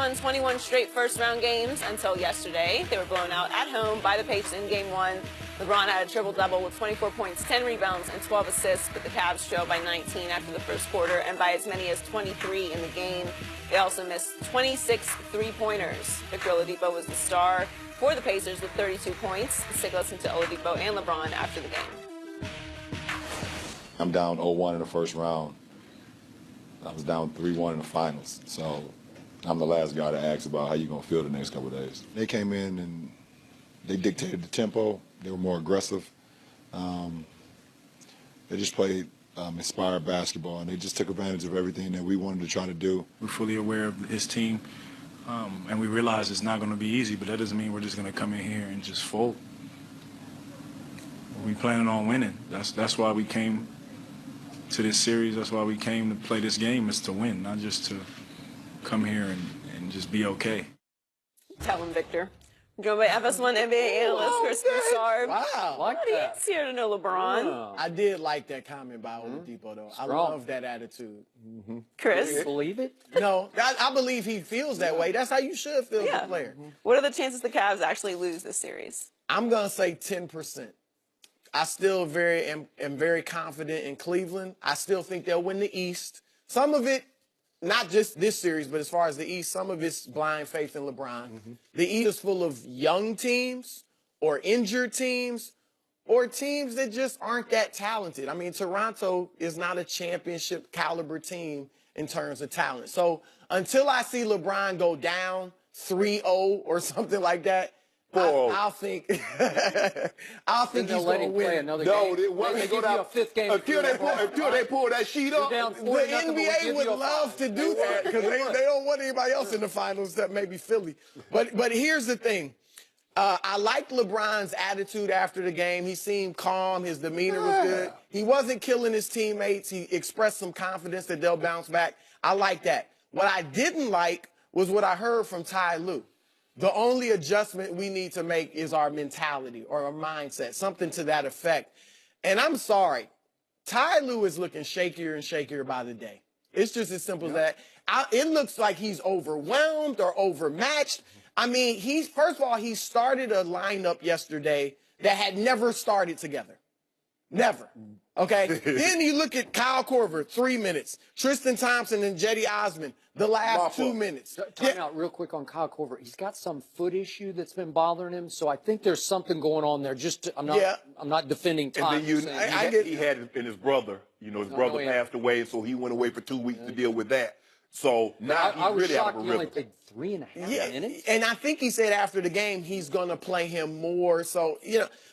won 21 straight first-round games until yesterday. They were blown out at home by the Pacers in Game 1. LeBron had a triple-double with 24 points, 10 rebounds, and 12 assists, but the Cavs trailed by 19 after the first quarter and by as many as 23 in the game. They also missed 26 three-pointers. Victor Oladipo was the star for the Pacers with 32 points. Let's take a listen to Oladipo and LeBron after the game. I'm down 0-1 in the first round. I was down 3-1 in the finals. So I'm the last guy to ask about how you're going to feel the next couple of days. They came in and they dictated the tempo. They were more aggressive. They just played inspired basketball, and they just took advantage of everything that we wanted to try to do. We're fully aware of his team, and we realize it's not going to be easy, but that doesn't mean we're just going to come in here and just fold. We planning on winning. That's why we came to this series. That's why we came to play this game, is to win, not just to come here and just be okay. Tell him, Victor. Joined by FS1 NBA analyst Chris Broussard. Wow. Like that. He's here to know LeBron. Oh. I did like that comment by Oladipo, though. I love that attitude. Chris? Do you believe it? No, I believe he feels that way. That's how you should feel as a player. What are the chances the Cavs actually lose this series? I'm going to say 10%. I still am very confident in Cleveland. I still think they'll win the East. Some of it, not just this series, but as far as the East, some of it's blind faith in LeBron. The East is full of young teams or injured teams or teams that just aren't that talented. I mean, Toronto is not a championship caliber team in terms of talent. So until I see LeBron go down 3-0 or something like that, I'll think he's going to win. No, they go down a fifth game. Until they pull that sheet up. The NBA would love to do that because they don't want anybody else in the finals except maybe Philly. But here's the thing. I liked LeBron's attitude after the game. He seemed calm. His demeanor was good. He wasn't killing his teammates. He expressed some confidence that they'll bounce back. I like that. What I didn't like was what I heard from Ty Lue. The only adjustment we need to make is our mentality or our mindset, something to that effect. And I'm sorry, Ty Lue is looking shakier and shakier by the day. It's just as simple as that. It looks like he's overwhelmed or overmatched. I mean, first of all, he started a lineup yesterday that had never started together. Never. Okay? Then you look at Kyle Korver, 3 minutes. Tristan Thompson and Jetty Osman, the last 2 minutes. Time out real quick on Kyle Korver. He's got some foot issue that's been bothering him, so I think there's something going on there. I'm not defending Tom. And then he had it in his brother. You know, his brother passed away, so he went away for 2 weeks to deal with that. So now he's really out of a rhythm. I was shocked he only played 3.5 minutes. And I think he said after the game he's going to play him more. So,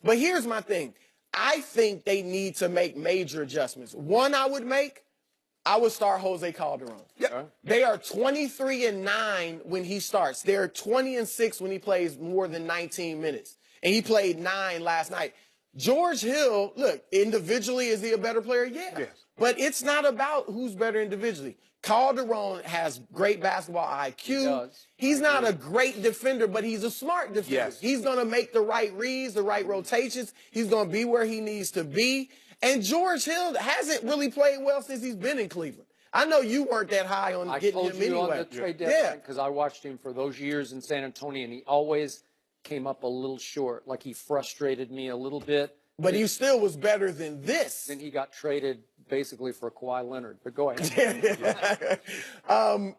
but here's my thing. I think they need to make major adjustments. One I would start Jose Calderon. Yep. They are 23-9 when he starts. They're 20-6 when he plays more than 19 minutes. And he played 9 last night. George Hill, look, individually, is he a better player? Yeah. Yes. But it's not about who's better individually. Calderon has great basketball IQ. He does. He's not a great defender, but he's a smart defender. Yes. He's going to make the right reads, the right rotations. He's going to be where he needs to be. And George Hill hasn't really played well since he's been in Cleveland. I know you weren't that high on getting him anyway. I told you on the trade deadline because I watched him for those years in San Antonio, and he always came up a little short. Like he frustrated me a little bit. But he still was better than this. Then he got traded basically for Kawhi Leonard. But go ahead. And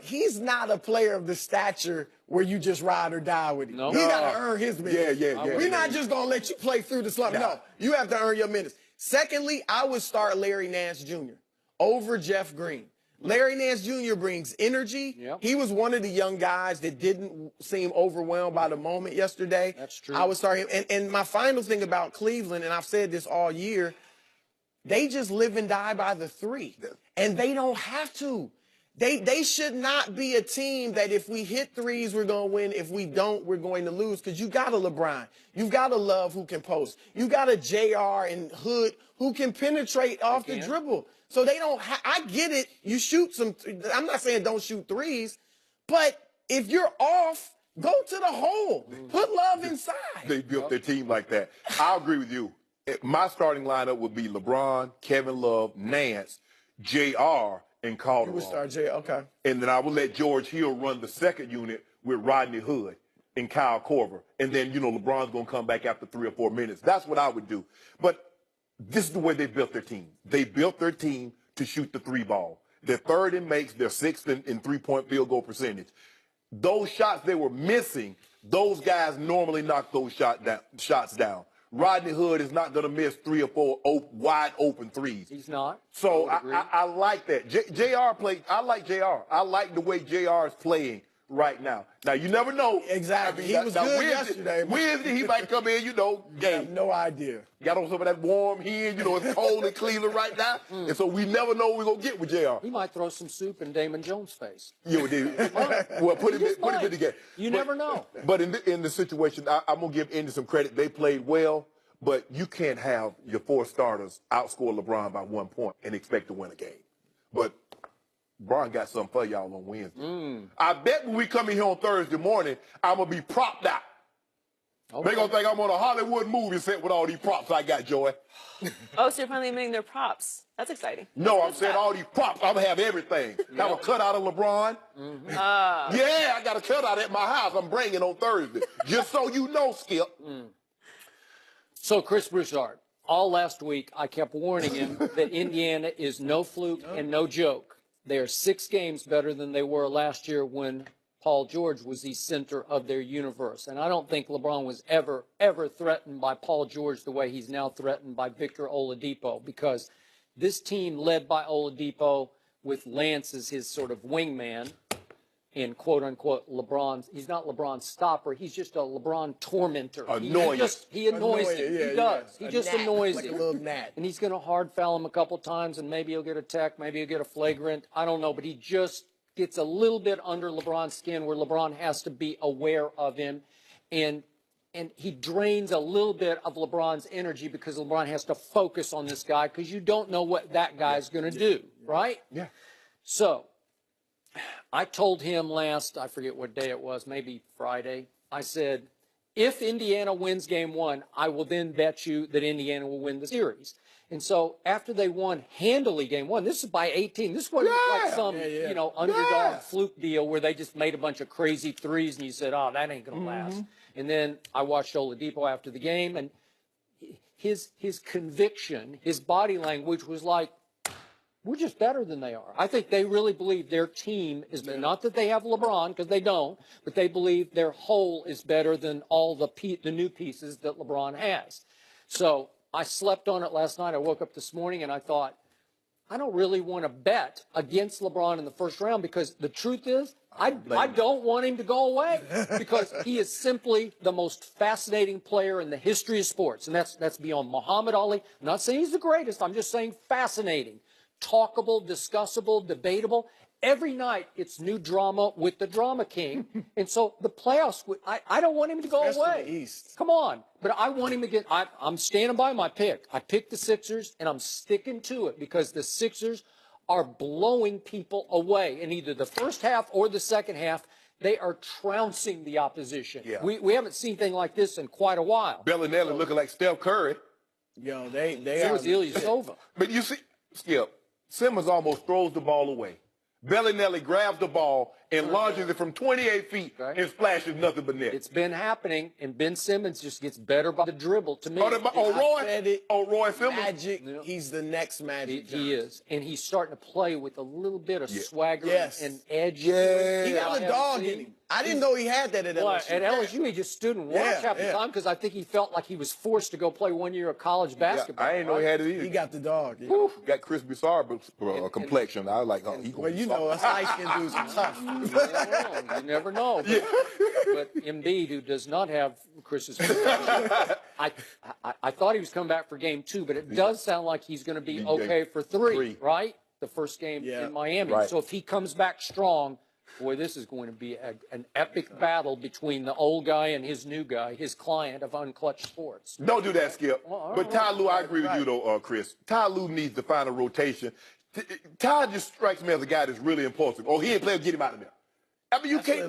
he's not a player of the stature where you just ride or die with him. No. He got to earn his minutes. Yeah. We're not just going to let you play through the slump. No, you have to earn your minutes. Secondly, I would start Larry Nance Jr. over Jeff Green. Larry Nance Jr. brings energy. Yep. He was one of the young guys that didn't seem overwhelmed by the moment yesterday. That's true. I would start him. And my final thing about Cleveland, and I've said this all year, they just live and die by the three. And they don't have to. They should not be a team that if we hit threes, we're going to win. If we don't, we're going to lose. Because you got a LeBron. You've got a Love who can post. You got a JR and Hood who can penetrate off the dribble. So they don't I get it. You shoot some. I'm not saying don't shoot threes. But if you're off, go to the hole. Put Love inside. They built their team like that. I agree with you. My starting lineup would be LeBron, Kevin Love, Nance, JR, and Calderon. You would start J. Okay. And then I would let George Hill run the second unit with Rodney Hood and Kyle Korver. And then, LeBron's going to come back after 3 or 4 minutes. That's what I would do. But this is the way they built their team. They built their team to shoot the 3 ball. They're third in makes. They're sixth in three-point field goal percentage. Those shots they were missing, those guys normally knock those shots down. Rodney Hood is not going to miss 3 or 4 wide open threes. He's not. So I like that. I like JR. I like the way JR is playing right now. Now, you never know. Exactly. He was good yesterday. Wednesday, he might come in, game. No idea. Got on some of that warm hen. It's cold in Cleveland right now. And so we never know what we're going to get with JR. He might throw some soup in Damon Jones' face. Yeah, we did. Well, put him in the game. You never know. But in the situation, I'm going to give Indy some credit. They played well, but you can't have your 4 starters outscore LeBron by 1 point and expect to win a game. But Brian got something for y'all on Wednesday. I bet when we come in here on Thursday morning, I'm going to be propped out. Okay. They're going to think I'm on a Hollywood movie set with all these props I got, Joy. Oh, so you're finally admitting their props. That's exciting. No, I'm saying all these props. I'm going to have everything. Have a cutout of LeBron. Yeah, I got a cutout at my house. I'm bringing on Thursday. Just so you know, Skip. So, Chris Broussard, all last week I kept warning him that Indiana is no fluke and no joke. They are 6 games better than they were last year when Paul George was the center of their universe. And I don't think LeBron was ever threatened by Paul George the way he's now threatened by Victor Oladipo, because this team led by Oladipo with Lance as his sort of wingman and quote-unquote LeBron's, he's not LeBron's stopper, he's just a LeBron tormentor. He annoys him. Yeah, he does. He just annoys like him. a little gnat. And he's going to hard foul him a couple times, and maybe he'll get a tech, maybe he'll get a flagrant. I don't know, but he just gets a little bit under LeBron's skin where LeBron has to be aware of him. And he drains a little bit of LeBron's energy because LeBron has to focus on this guy because you don't know what that guy's going to do, right? Yeah. So I told him I forget what day it was, maybe Friday, I said, if Indiana wins game 1, I will then bet you that Indiana will win the series. And so after they won handily game 1, this is by 18. This wasn't like some, underdog fluke deal where they just made a bunch of crazy threes and you said, oh, that ain't going to last. And then I watched Oladipo after the game, and his conviction, his body language was like, we're just better than they are. I think they really believe their team is better. Not that they have LeBron, because they don't, but they believe their whole is better than all the new pieces that LeBron has. So I slept on it last night. I woke up this morning and I thought, I don't really want to bet against LeBron in the first round, because the truth is, I don't want him to go away because he is simply the most fascinating player in the history of sports. And that's beyond Muhammad Ali. I'm not saying he's the greatest. I'm just saying fascinating. Talkable, discussable, debatable. Every night it's new drama with the drama king. And so the playoffs, I don't want him to go away. The East. Come on. But I want him to get, I'm standing by my pick. I picked the Sixers and I'm sticking to it because the Sixers are blowing people away. In either the first half or the second half, they are trouncing the opposition. Yeah. We haven't seen anything like this in quite a while. Bellinelli looking like Steph Curry. Yo, they It was Ilyasova. But you see, Skip, Simmons almost throws the ball away. Bellinelli grabs the ball and launches it from 28 feet and splashes nothing but net. It's been happening, and Ben Simmons just gets better by the dribble to me. Roy Simmons. Magic, he's the next Magic. He is, and he's starting to play with a little bit of swagger and edge. Yeah. He got a dog in him. I didn't know he had that at LSU. At LSU, he just stood and watched half the time because I think he felt like he was forced to go play 1 year of college basketball. I didn't know he had it either. He got the dog. Got Chris Broussard complexion. I was like, he well, you know, us light-skinned dudes are tough. You never know. But Embiid, who does not have Chris's complexion, I thought he was coming back for game 2, but it does sound like he's going to be okay for 3, right? The first game in Miami. Right. So if he comes back strong, boy, this is going to be an epic battle between the old guy and his new guy, his client of Unclutched Sports. Don't do that, Skip. But Ty Lue, I agree with you, though, Chris. Ty Lue needs to find a rotation. Ty just strikes me as a guy that's really impulsive. Oh, he ain't playing, get him out of there. I mean, you can't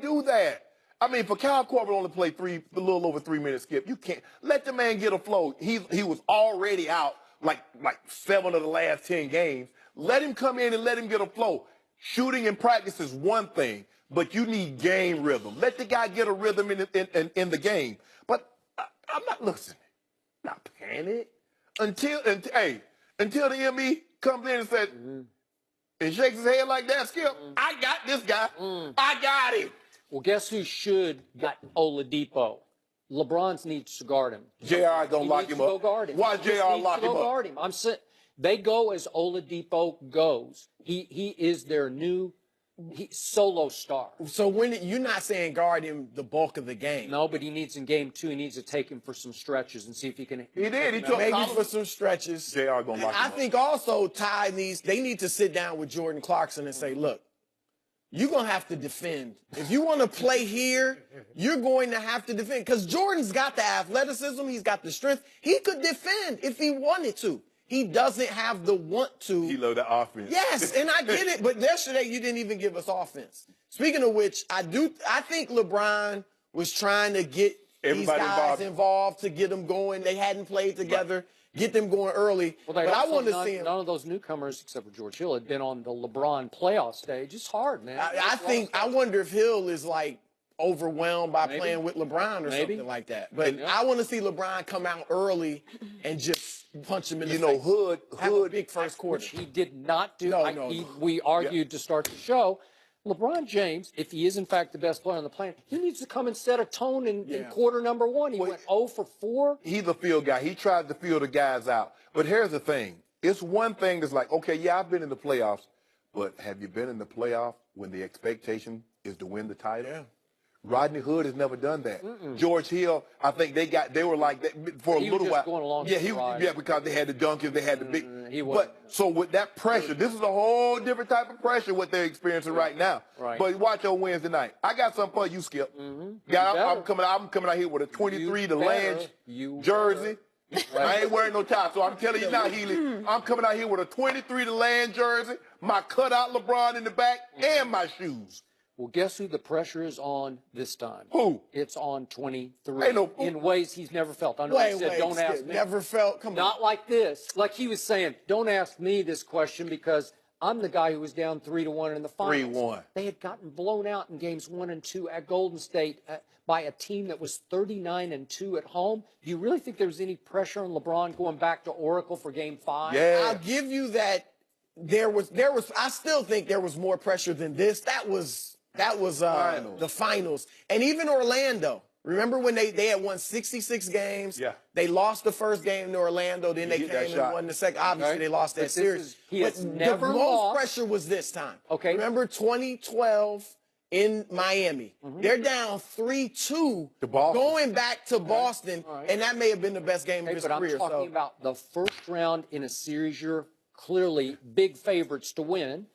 do that. I mean, for Kyle Korver to only play a little over 3 minutes, Skip, you can't. Let the man get a flow. He was already out like 7 of the last 10 games. Let him come in and let him get a flow. Shooting in practice is one thing, but you need game rhythm. Let the guy get a rhythm in the game. But I'm not listening. Not panic until the ME comes in and says and shakes his head like that. Skip, I got this guy. I got him. Well, guess who should got Oladipo? LeBron needs to guard him. JR don't lock him up. Go guard him. Why JR lock him up? Guard him. They go as Oladipo goes. He is their new solo star. So when you're not saying guard him the bulk of the game. No, but he needs in game 2. He needs to take him for some stretches and see if he can. He did. He took maybe for some stretches. JR gonna lock him up. I think also Ty they need to sit down with Jordan Clarkson and say, look, you're going to have to defend. If you want to play here, you're going to have to defend. Because Jordan's got the athleticism. He's got the strength. He could defend if he wanted to. He doesn't have the want to. He loved the offense. Yes, and I get it. But yesterday, you didn't even give us offense. Speaking of which, I think LeBron was trying to get these guys involved to get them going. They hadn't played together. Get them going early. Well, but I want to see him. None of those newcomers, except for George Hill, had been on the LeBron playoff stage. It's hard, man. I wonder if Hill is like overwhelmed by playing with LeBron or something like that. But I want to see LeBron come out early and just punch him in the face. Hood have a big first quarter. Which he did not do. No. We argued to start the show. LeBron James, if he is in fact the best player on the planet, he needs to come and set a tone in quarter number 1. He went 0 for 4. He's a field guy. He tries to feel the guys out. But here's the thing. It's one thing that's like, okay, yeah, I've been in the playoffs, but have you been in the playoff when the expectation is to win the title? Yeah. Rodney Hood has never done that. George Hill, I think they were like that for a little while. Going along because they had the dunkies, they had the big. But so with that pressure, this is a whole different type of pressure what they're experiencing right now. Right. But watch your Wednesday night. I got something for you, Skip. I'm coming out here with a 23 to Lange jersey. I ain't wearing no tie, so I'm telling you now, Healy, I'm coming out here with a 23 to Lange jersey, my cutout LeBron in the back, and my shoes. Well, guess who the pressure is on this time? Who? It's on 23 in ways he's never felt. I know he said, don't ask me. Never felt. Come on. Not like this. Like he was saying, don't ask me this question because I'm the guy who was down 3-1 in the finals. 3-1. They had gotten blown out in games 1 and 2 at Golden State by a team that was 39-2 at home. Do you really think there was any pressure on LeBron going back to Oracle for Game 5? Yeah. I'll give you that. There was. I still think there was more pressure than this. That was the finals. And even Orlando. Remember when they had won 66 games? Yeah. They lost the first game in Orlando, then they came and won the second. Obviously, they lost that series. But the most pressure was this time. Okay. Remember 2012 in Miami? They're down 3-2 going back to Boston, and that may have been the best game of his career. But I'm talking about the first round in a series you're clearly big favorites to win.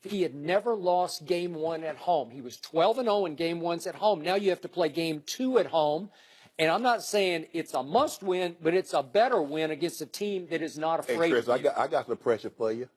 He had never lost Game 1 at home. He was 12-0 in Game 1s at home. Now you have to play Game 2 at home. And I'm not saying it's a must-win, but it's a better win against a team that is not afraid Chris, of you. I got some pressure for you.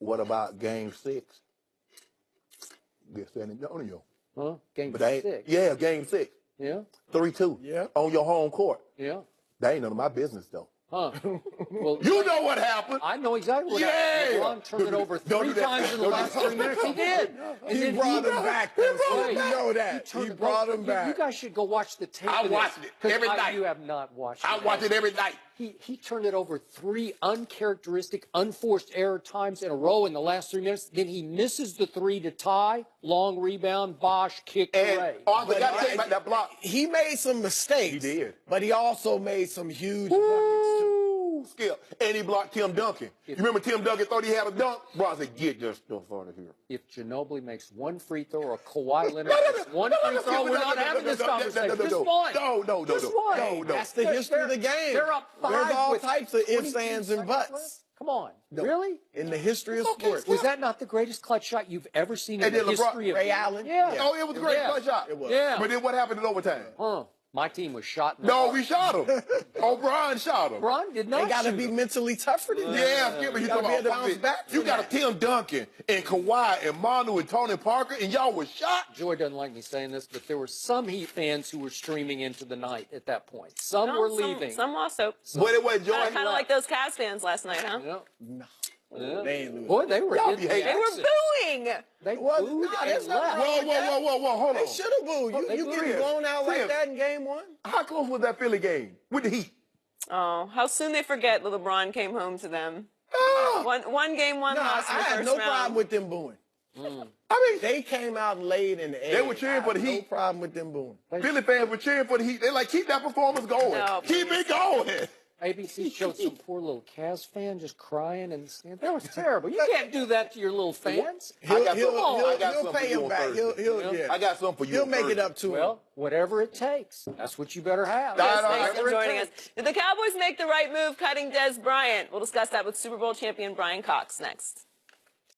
What about Game 6? Against San Antonio. Huh? Game 6? Yeah, Game 6. Yeah? 3-2. Yeah. On your home court. Yeah. That ain't none of my business, though. Huh. Well, you know what happened. I know exactly what happened. LeBron turned it over 3 times in the last 3 minutes. He did. And he brought him back. You know that. He brought him back. You guys should go watch the tape. I watched it every night. You have not watched it. I watch it every night. He turned it over 3 uncharacteristic, unforced error times in a row in the last 3 minutes. Then he misses the 3 to tie. Long rebound, Bosh, kick away. Arthur got to take back that block. He made some mistakes. He did. But he also made some huge buckets, too. Skip. And he blocked Tim Duncan. You remember Tim Duncan thought he had a dunk? Bron said, get your stuff out of here. If Ginobili makes 1 free throw or Kawhi Leonard makes 1 free throw, we're not having this conversation. Just one. No. That's the history of the game. They're up 5 There's all with types of ifs, 22 ands, and buts. left. Come on. Really? In the history of sports. Was that not the greatest clutch shot you've ever seen in the history of Ray Allen? Yeah. Oh, it was a great clutch shot. It was. Yeah. But then what happened in overtime? My team was shot. No, we shot him. O'Brien shot him. Bron did not. They got to be mentally tougher than that. Yeah, Skip, you talking about bounce back. You got a Tim Duncan and Kawhi and Manu and Tony Parker, and y'all was shot. Joy doesn't like me saying this, but there were some Heat fans who were streaming into the night at that point. Some were leaving. Some lost hope. Wait, Joy. Kind of like those Cavs fans last night, huh? Yeah. No. Yeah. They ain't lose. Boy, they were Y'all in be the hating. They were exit. booing. They Well, booed nah, and that's not left. right. Whoa, hold They on. should have booed. You booed. getting blown out like Chris. that in game one? How close was that Philly game with the Heat? Oh, how soon they forget that LeBron came home to them. Ah, One game, one No, loss in I the had first no round. problem with them booing. I mean, They came out late in the They were cheering for the No Heat. problem with them booing. Philly fans were cheering for the Heat. They like, keep that performance going. No, Keep it going. ABC showed some poor little Cavs fan just crying in the stand. That was terrible. You can't do that to your little fans. I got He'll something pay for you him on back. Thursday. Yeah. I got something for you He'll on make it Thursday. up to him. Well, whatever it takes. That's what you better have. Nah, nah, Thanks for Whatever it joining us. takes. Did the Cowboys make the right move cutting Des Bryant? We'll discuss that with Super Bowl champion Brian Cox next.